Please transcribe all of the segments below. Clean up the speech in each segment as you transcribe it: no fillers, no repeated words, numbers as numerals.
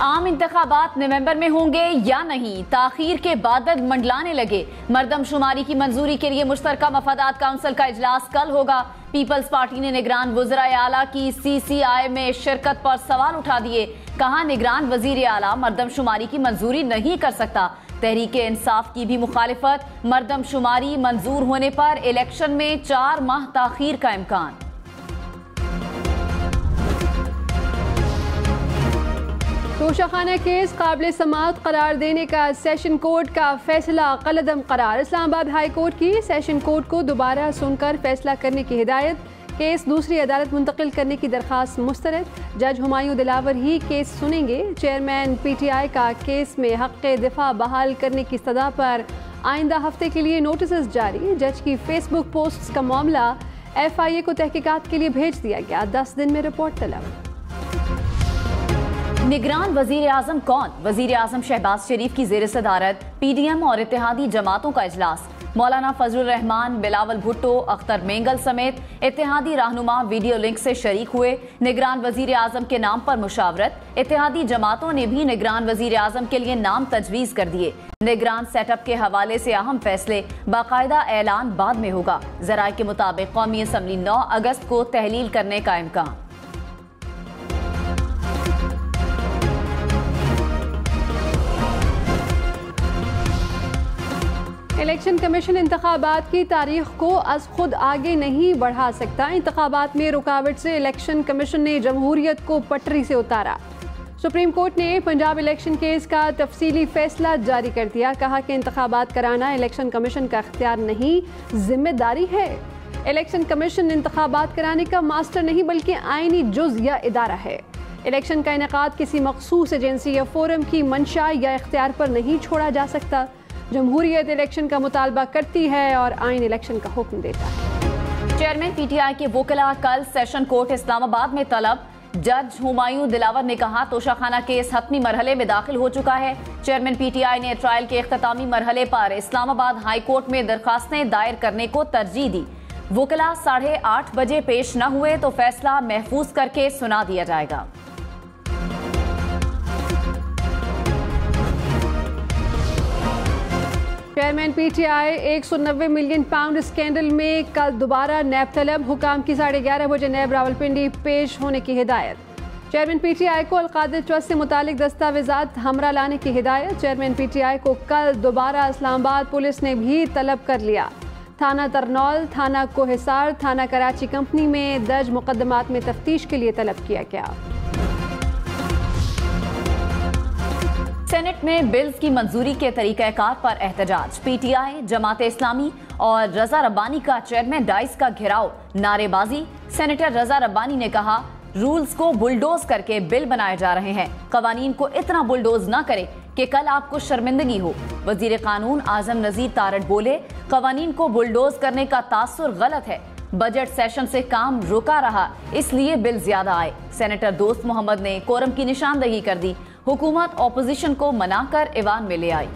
आम इंतखाबात नवंबर में होंगे या नहीं, ताखीर के बादल मंडलाने लगे। मरदमशुमारी की मंजूरी के लिए मुश्तरका मफादात काउंसिल का इजलास कल होगा। पीपल्स पार्टी ने निगरान वज़ीर आला की CCI में शिरकत पर सवाल उठा दिए। कहा, निगरान वज़ीर आला मरदमशुमारी की मंजूरी नहीं कर सकता। तहरीके इंसाफ की भी मुखालिफत। मरदमशुमारी मंजूर होने पर इलेक्शन में 4 माह ताखीर का इम्कान। तोशाखाना केस काबिल समाअत करार देने का सेशन कोर्ट का फैसला कलअदम करार। इस्लामाबाद हाई कोर्ट की सेशन कोर्ट को दोबारा सुनकर फैसला करने की हिदायत। केस दूसरी अदालत मुंतकिल करने की दरख्वास्त मुस्तरद। जज हुमायूं दिलावर ही केस सुनेंगे। चेयरमैन PTI का केस में हक़ दिफा बहाल करने की सदा पर आइंदा हफ्ते के लिए नोटिस जारी। जज की फेसबुक पोस्ट का मामला FIA को तहकीकात के लिए भेज दिया गया। 10 दिन में रिपोर्ट तलब। निगरान वजीर आजम कौन? वजीर आजम शहबाज शरीफ की ज़ेर सदारत PDM और इत्तेहादी जमातों का इजलास। मौलाना फजलुर रहमान, बिलावल भुट्टो, अख्तर मेंगल समेत इत्तेहादी रहनुमा वीडियो लिंक से शरीक हुए। निगरान वजीर आजम के नाम पर मुशावरत। इत्तेहादी जमातों ने भी निगरान वजीर आजम के लिए नाम तजवीज़ कर दिए। निगरान सेटअप के हवाले से अहम फैसले बाकायदा ऐलान बाद में होगा। ज़राए के मुताबिक कौमी असम्बली 9 अगस्त को तहलील करने का इम्कान। इलेक्शन कमीशन इंतखाबात की तारीख को अज खुद आगे नहीं बढ़ा सकता। इंतखाबात में रुकावट से इलेक्शन कमीशन ने जमहूरियत को पटरी से उतारा। सुप्रीम कोर्ट ने पंजाब इलेक्शन केस का तफसीली फैसला जारी कर दिया। कहा कि इंतखाबात कराना इलेक्शन कमीशन का इख्तियार नहीं, जिम्मेदारी है। इलेक्शन कमीशन इंतखाबात कराने का मास्टर नहीं बल्कि आईनी जुज या इदारा है। इलेक्शन का इनेकाद किसी मखसूस एजेंसी या फोरम की मंशा या इख्तियार पर नहीं छोड़ा जा सकता। जमहूरियत इलेक्शन का मुतालबा करती है और आइन इलेक्शन का हुक्म देता है। चेयरमैन PTI के वकीला कल सेशन कोर्ट इस्लामाबाद में तलब। जज हुमायूं दिलावर ने कहा, तोशाखाना केस हतमी मरहले में दाखिल हो चुका है। चेयरमैन PTI ने ट्रायल के इख्तितामी मरहले पर इस्लामाबाद हाई कोर्ट में दरखास्तें दायर करने को तरजीह दी। वकीला 8:30 बजे पेश न हुए तो फैसला महफूज करके सुना दिया जाएगा। Chairman PTI 190 million pound scandal में कल दोबारा नैब तलब। हुकाम की 11:30 बजे नैब रावलपिंडी पेश होने की हिदायत। चेयरमैन PTI को अलकादिर ट्रस्ट से मुतालिक दस्तावेजात हमरा लाने की हिदायत। चेयरमैन PTI को कल दोबारा इस्लामाबाद पुलिस ने भी तलब कर लिया। थाना तरनौल, थाना कोहिसार, थाना कराची कंपनी में दर्ज मुकदमात में तफ्तीश के लिए तलब किया गया। सेनेट में बिल्स की मंजूरी के तरीक़ाकार पर एहतजाज। PTI, जमात इस्लामी और रजा रब्बानी का चेयरमैन डाइस का घेराव, नारेबाजी। सेनेटर रजा रब्बानी ने कहा, रूल्स को बुलडोज करके बिल बनाए जा रहे हैं। कवानीन को इतना बुलडोज ना करें कि कल आपको शर्मिंदगी हो। वजीर कानून आजम नजीर तारड़ बोले, कवानीन को बुलडोज करने का तासुर गलत है। बजट सेशन से काम रुका रहा, इसलिए बिल ज्यादा आए। सेनेटर दोस्त मोहम्मद ने कोरम की निशानदही कर दी। हुकूमत ऑपोजिशन को मनाकर ईवान में ले आई।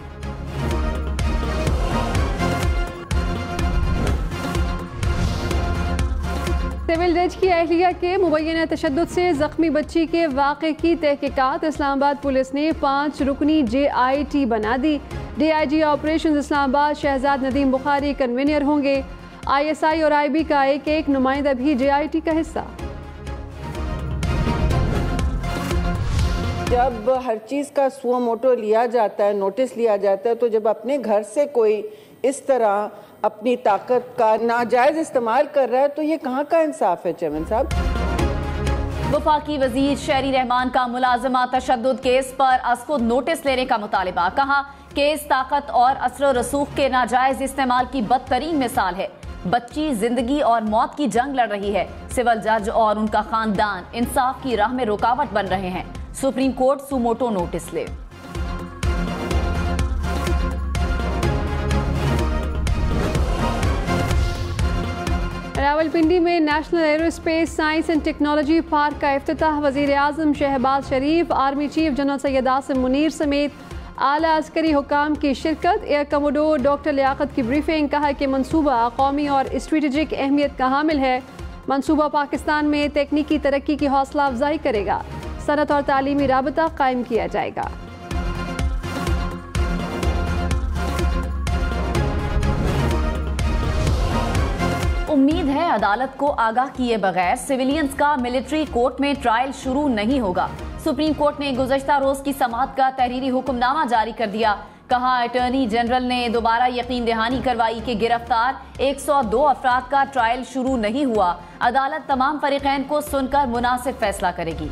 सिविल जज की अहलिया के मुबैना तशद्दुद से जख्मी बच्ची के वाक़े की तहकीकात। इस्लामाबाद पुलिस ने 5 रुकनी JIT बना दी। DIG operation Islamabad Shahzad Nadeem Bukhari convener होंगे। ISI और IB का एक नुमाइंदा भी JIT का हिस्सा। जब हर चीज़ का सुओ मोटो लिया जाता है, नोटिस लिया जाता है, तो जब अपने घर से कोई इस तरह अपनी ताकत का नाजायज़ इस्तेमाल कर रहा है तो ये कहाँ का इंसाफ है चेयरमैन साहब। वफाकी वजीर शहरी रहमान का मुलाजमा तशद्दुद केस पर असकुद नोटिस लेने का मुतालिबा। कहा, केस ताकत और असर रसूख के नाजायज इस्तेमाल की बदतरीन मिसाल है। बच्ची जिंदगी और मौत की जंग लड़ रही है। सिविल जज और उनका खानदान इंसाफ की राह में रुकावट बन रहे हैं। सुप्रीम कोर्ट सुमोटो नोटिस ले। रावलपिंडी में national aerospace science and technology park का इफ्तिताह। वजीर आजम Shehbaz Sharif, army chief general Syed Asim Munir समेत आला अस्करी हुकाम की शिरकत। एयर कमोडोर डॉक्टर लियाकत की ब्रीफिंग। कहा कि मंसूबा कौमी और स्ट्रेटेजिक अहमियत का हामिल है। मंसूबा पाकिस्तान में तकनीकी तरक्की की हौसला अफजाई करेगा। सनत और तालीमी राबता कायम किया जाएगा। उम्मीद है अदालत को आगाह किए बगैर सिविलियंस का मिलिट्री कोर्ट में ट्रायल शुरू नहीं होगा। सुप्रीम कोर्ट ने गुज़श्ता रोज की समाअत का तहरीरी हुक्मनामा जारी कर दिया। कहा, अटॉर्नी जनरल ने दोबारा यकीन दहानी करवाई कि गिरफ्तार 102 अफराद का ट्रायल शुरू नहीं हुआ। अदालत तमाम फरीकैन को सुनकर मुनासिब फैसला करेगी।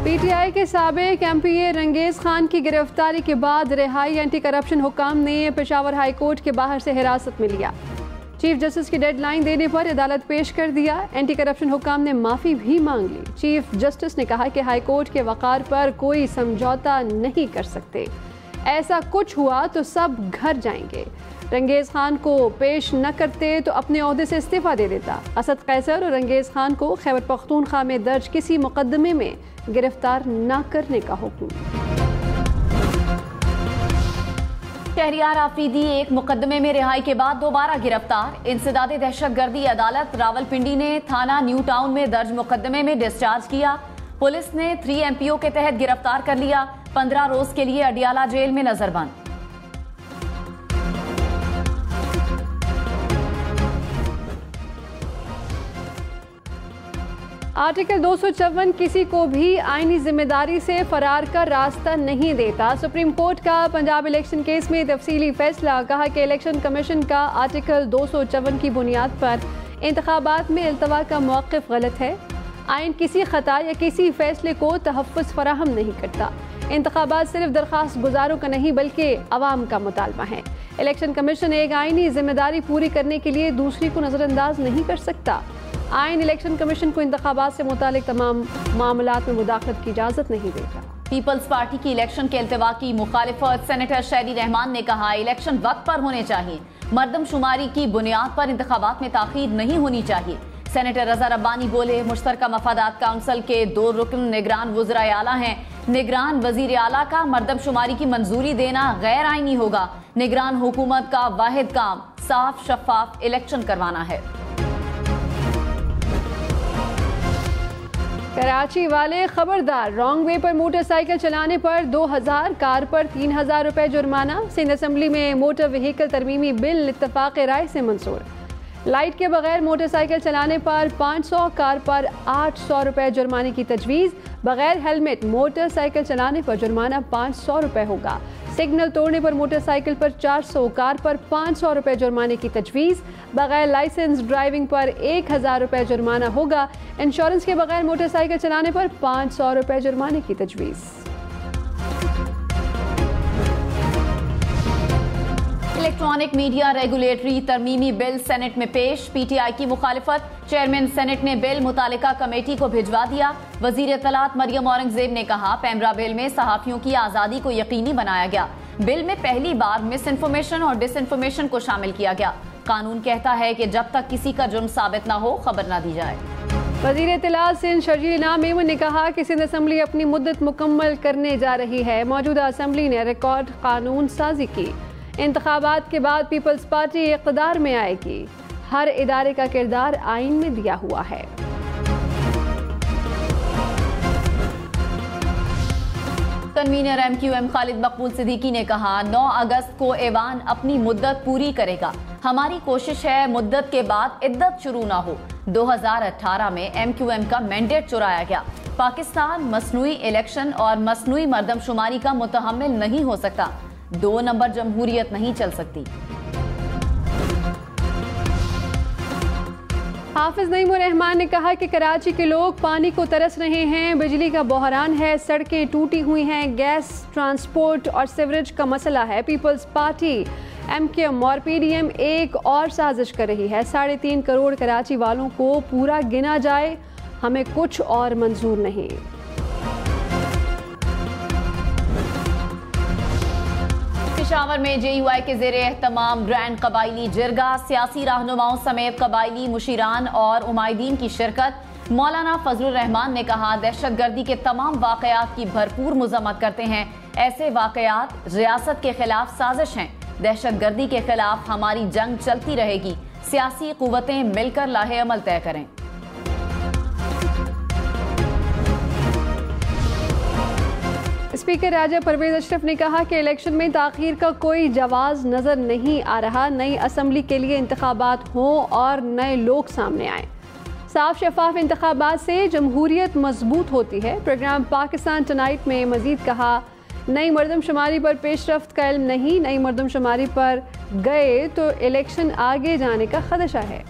पीटीआई के साबिक एमपीए रंगेज खान की गिरफ्तारी के बाद रिहाई एंटी करप्शन हुकाम ने पेशावर हाई कोर्ट के बाहर से हिरासत में लिया। चीफ जस्टिस की डेडलाइन देने पर अदालत पेश कर दिया। एंटी करप्शन हुकाम ने माफी भी मांग ली। चीफ जस्टिस ने कहा कि हाई कोर्ट के वक़ार पर कोई समझौता नहीं कर सकते, ऐसा कुछ हुआ तो सब घर जाएंगे। रंगेज खान को पेश न करते तो अपने ओहदे से इस्तीफा दे देता। असद कैसर और रंगेज खान को खैबर पख्तूनख्वा में दर्ज किसी मुकदमे में गिरफ्तार न करने का हुक्म। शहरियार आफरीदी एक मुकदमे में रिहाई के बाद दोबारा गिरफ्तार। इंसदादे दहशतगर्दी अदालत रावलपिंडी ने थाना न्यू टाउन में दर्ज मुकदमे में डिस्चार्ज किया। पुलिस ने 3 MPO के तहत गिरफ्तार कर लिया। 15 रोज के लिए अडियाला जेल में नजरबंद। आर्टिकल 254 किसी को भी आईनी जिम्मेदारी से फरार का रास्ता नहीं देता। सुप्रीम कोर्ट का पंजाब इलेक्शन केस में तफसीली फैसला। कहा कि इलेक्शन कमीशन का आर्टिकल 254 की बुनियाद पर इंतखाबात में इल्तवा का मौक़िफ़ गलत है। आइन किसी खता या किसी फैसले को तहफ़्फ़ुज़ फराहम नहीं करता। इंतखाबात सिर्फ दरख्वास्त गुजारों का नहीं बल्कि अवाम का मुतालबा है। इलेक्शन कमीशन एक आइनी जिम्मेदारी पूरी करने के लिए दूसरी को नज़रअंदाज नहीं कर सकता। आइन इलेक्शन कमीशन को इंतखाबात से मुतालिक तमाम मामलात में मुदाखलत की इजाज़त नहीं देता। पीपल्स पार्टी की इलेक्शन के इल्तवा की मुखालिफत। सेनेटर शहरी रहमान ने कहा, इलेक्शन वक्त पर होने चाहिए। मर्दमशुमारी की बुनियाद पर इंतखाबात में ताख़ीर नहीं होनी चाहिए। सेनेटर रजा रब्बानी बोले, मुश्तरका मफादात काउंसिल के 2 रुकन निगरान वज़ीर आला हैं। निगरान वज़ीर आला का मर्दमशुमारी की मंजूरी देना गैर आइनी होगा। निगरान हुकूमत का वाहिद काम साफ शफाफ इलेक्शन करवाना है। कराची वाले खबरदार, रॉन्ग वे पर मोटरसाइकिल चलाने पर 2000, कार पर 3000 रुपए जुर्माना। सिंध असम्बली में मोटर व्हीकल तरमीमी बिल इत्तफाक राय से मंजूर। लाइट के बगैर मोटरसाइकिल चलाने पर 500, कार पर 800 रुपए जुर्माने की तजवीज़। बगैर हेलमेट मोटरसाइकिल चलाने पर जुर्माना 500 रुपए होगा। सिग्नल तोड़ने पर मोटरसाइकिल पर 400, कार पर 500 रुपए जुर्माने की तजवीज़। बगैर लाइसेंस ड्राइविंग पर 1000 रुपए जुर्माना होगा। इंश्योरेंस के बगैर मोटरसाइकिल चलाने पर 500 रुपए जुर्माने की तजवीज़। इलेक्ट्रॉनिक मीडिया रेगुलेटरी तरमीमी बिल सेनेट में पेश। पीटीआई की मुखालिफत। चेयरमैन सेनेट ने बिल मुतालिका कमेटी को भिजवा दिया। वजीर इत्तलात मरियम औरंगजेब ने कहा, पैमरा बिल में सहाफ़ियों की आज़ादी को यकीनी बनाया गया। बिल में पहली बार मिस इन्फॉर्मेशन और डिस इन्फॉर्मेशन को शामिल किया गया। कानून कहता है कि जब तक किसी का जुर्म साबित न हो खबर न दी जाए। वज़ीर इत्तलात सिंध शर्जील इनाम मेमन ने कहा कि सिंध असम्बली अपनी मुद्दत मुकम्मल करने जा रही है। मौजूदा असम्बली ने रिकॉर्ड कानून साजी की। इंतखाबात के बाद पीपल्स पार्टी इक़्तिदार में आएगी। हर इदारे का किरदार आइन में दिया हुआ है। कन्वीनर MQM खालिद मकबूल सिद्दीकी ने कहा, 9 अगस्त को ऐवान अपनी मुद्दत पूरी करेगा। हमारी कोशिश है मुद्दत के बाद इद्दत शुरू ना हो। 2018 में MQM का मैंडेट चुराया गया। पाकिस्तान मसनूई इलेक्शन और मसनूई मर्दमशुमारी का मुतहम्मिल नहीं हो सकता। 2 नंबर जमहूरियत नहीं चल सकती। हाफिज नईमुर रहमान ने कहा कि कराची के लोग पानी को तरस रहे हैं। बिजली का बहरान है, सड़कें टूटी हुई हैं, गैस, ट्रांसपोर्ट और सीवरेज का मसला है। पीपल्स पार्टी MQM और PDM एक और साजिश कर रही है। 3.5 करोड़ कराची वालों को पूरा गिना जाए, हमें कुछ और मंजूर नहीं। पेशावर में JUI के ज़ेरे एहतमाम ग्रैंड कबायली जिरगा, सियासी रहनुमाओं समेत कबायली मुशीरान और उमायदीन की शिरकत। मौलाना फजलुर रहमान ने कहा, दहशतगर्दी के तमाम वाक़यात की भरपूर मज़म्मत करते हैं। ऐसे वाक़यात रियासत के खिलाफ साजिश हैं। दहशतगर्दी के खिलाफ हमारी जंग चलती रहेगी। सियासी कुव्वतें मिलकर लाहे अमल तय करें। स्पीकर राजा परवेज अशरफ ने कहा कि इलेक्शन में ताखीर का कोई जवाब नजर नहीं आ रहा। नई असम्बली के लिए इंतखाबात हों और नए लोग सामने आए। साफ शफाफ इंतखाबात से जमहूरियत मजबूत होती है। प्रोग्राम पाकिस्तान टुनाइट में मजीद कहा, नई मरदमशुमारी पर पेशरफ्त का इल्म नहीं, नई मरदमशुमारी पर गए तो इलेक्शन आगे जाने का खदशा है।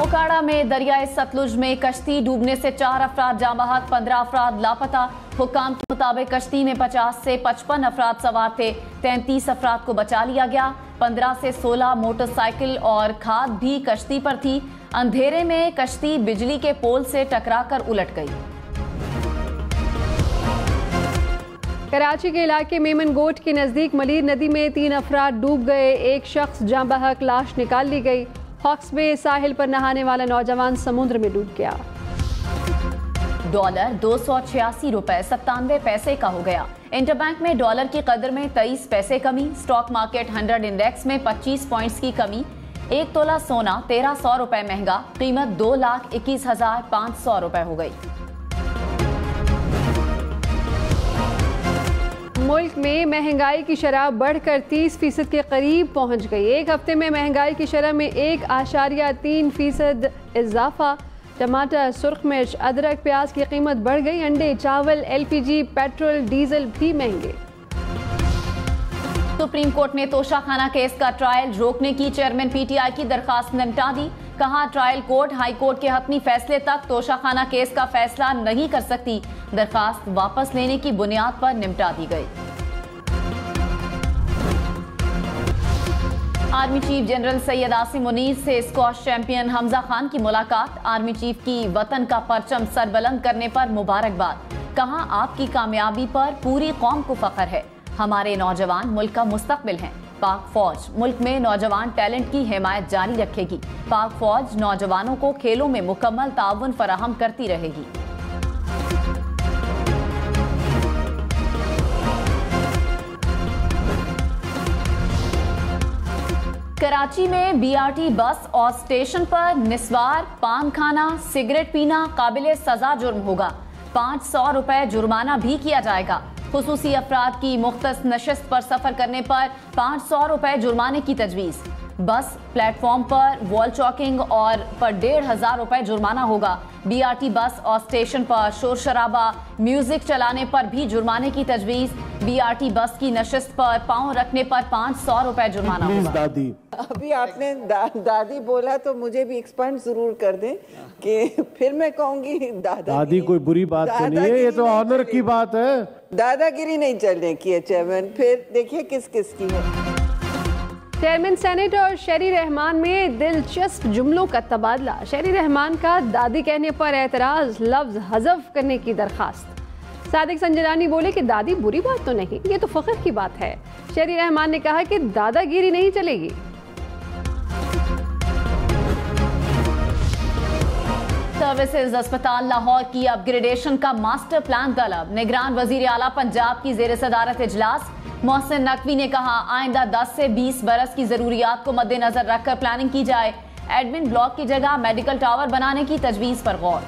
ओकाड़ा में दरियाए सतलुज में कश्ती डूबने से 4 अफराद जाँ बहक, 15 अफराद लापता। हुक्काम के मुताबिक कश्ती में 50 से 55 अफराद सवार थे। 33 अफराद को बचा लिया गया। 15 से 16 मोटरसाइकिल और खाद भी कश्ती पर थी। अंधेरे में कश्ती बिजली के पोल से टकराकर उलट गई। कराची के इलाके मेमनगोट के नजदीक मलीर नदी में 3 अफराद डूब गए। एक शख्स जाँ बहक, लाश निकाल ली गई। हॉक्स बे साहिल पर नहाने वाला नौजवान समुद्र में डूब गया। डॉलर 286 रुपए 97 पैसे का हो गया। इंटरबैंक में डॉलर की कदर में 23 पैसे कमी। स्टॉक मार्केट 100 इंडेक्स में 25 पॉइंट्स की कमी। 1 तोला सोना 1300 रुपए महंगा, कीमत 2,21,500 रुपए हो गई। मुल्क में महंगाई की शरह बढ़कर 30% के करीब पहुंच गई। एक हफ्ते में महंगाई की शरह में 1.3% इजाफा। टमाटर, सुर्ख मिर्च, अदरक, प्याज की कीमत बढ़ गई। अंडे, चावल, LPG, पेट्रोल, डीजल भी महंगे। सुप्रीम कोर्ट ने तोशाखाना केस का ट्रायल रोकने की चेयरमैन PTI की दरखास्त निपटा दी। कहा, ट्रायल कोर्ट हाई कोर्ट के हतमी फैसले तक तोशाखाना केस का फैसला नहीं कर सकती। दरखास्त वापस लेने की बुनियाद पर निपटा दी गई। Army chief general Syed Asim Munir से स्क्वॉश चैंपियन हमजा खान की मुलाकात। आर्मी चीफ की वतन का परचम सरबुलंद करने पर मुबारकबाद। कहा, आपकी कामयाबी पर पूरी कौम को फख्र है। हमारे नौजवान मुल्क का मुस्तकबिल हैं। पाक फौज मुल्क में नौजवान टैलेंट की हिमायत जारी रखेगी। पाक फौज नौजवानों को खेलों में मुकम्मल ताउन फराहम करती रहेगी। कराची में BRT बस और स्टेशन पर निस्वार, पान खाना, सिगरेट पीना काबिले सजा जुर्म होगा। 500 रुपए जुर्माना भी किया जाएगा। खुसूसी अफराद की मुख्तस नशिस्त पर सफर करने पर 500 रुपए जुर्माने की तजवीज़। बस प्लेटफॉर्म पर वॉल चॉकिंग और पर 1,500 रुपए जुर्माना होगा। BRT बस और स्टेशन पर शोर शराबा, म्यूजिक चलाने पर भी जुर्माने की तजवीज़। BRT बस की नशिस्त पर पाँव रखने पर 500 रुपए जुर्माना होगा। दादी, अभी आपने दादी बोला तो मुझे भी एक्सपेंड जरूर कर दें कि फिर मैं कहूंगी दादी कोई बुरी बात तो नहीं है, ये तो ऑनर की बात है। दादागिरी नहीं चलने की है चेयरमैन। फिर देखिए किस किस की है। चेयरमैन सेनेट और शेरी रहमान में दिलचस्प जुमलों का तबादला। शेरी रहमान का दादी कहने पर एतराज, लफ्ज हज़फ करने की दरखास्त। सादिक संजरानी बोले कि दादी बुरी बात तो नहीं, ये तो फख्र की बात है। शेरी रहमान ने कहा कि दादागिरी नहीं चलेगी। सर्विसेज अस्पताल लाहौर की अपग्रेडेशन का मास्टर प्लान तलब। निगरान वजीर आला पंजाब की जेर सदारत इजलास। मोहसिन नकवी ने कहा, आइंदा 10 से 20 बरस की जरूरियात को मद्देनजर रखकर प्लानिंग की जाए। एडमिन ब्लॉक की जगह मेडिकल टावर बनाने की तजवीज पर गौर।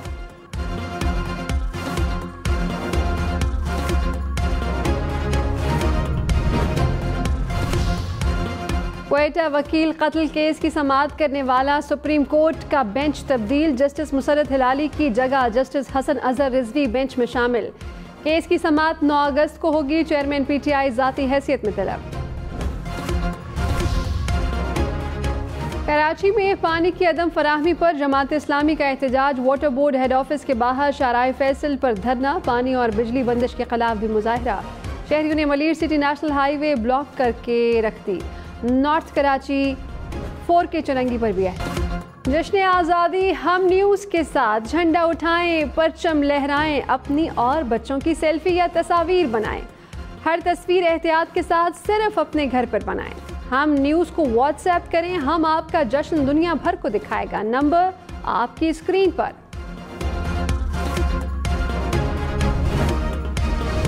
क्वेटा वकील कत्ल केस की समाअत करने वाला। सुप्रीम कोर्ट का बेंच तब्दील। जस्टिस मुसरत हिलाली की जगह जस्टिस हसन अजहर रिजवी बेंच में शामिल। केस की समाअत 9 अगस्त को होगी। चेयरमैन PTI जाती हैसियत में तलब। कराची में पानी की अदम फराहमी पर जमात इस्लामी का एहतजाज। वाटर बोर्ड हेड ऑफिस के बाहर शाहराह फैसल पर धरना। पानी और बिजली बंदिश के खिलाफ भी मुजाहरा। शहरियों ने Malir city national highway block करके रख दी। नॉर्थ कराची 4 के चुरंगी पर भी है। जश्न आज़ादी हम न्यूज़ के साथ झंडा उठाएं, परचम लहराएं, अपनी और बच्चों की सेल्फी या तस्वीर बनाएं। हर तस्वीर एहतियात के साथ सिर्फ अपने घर पर बनाएं। हम न्यूज़ को व्हाट्सएप करें, हम आपका जश्न दुनिया भर को दिखाएगा। नंबर आपकी स्क्रीन पर।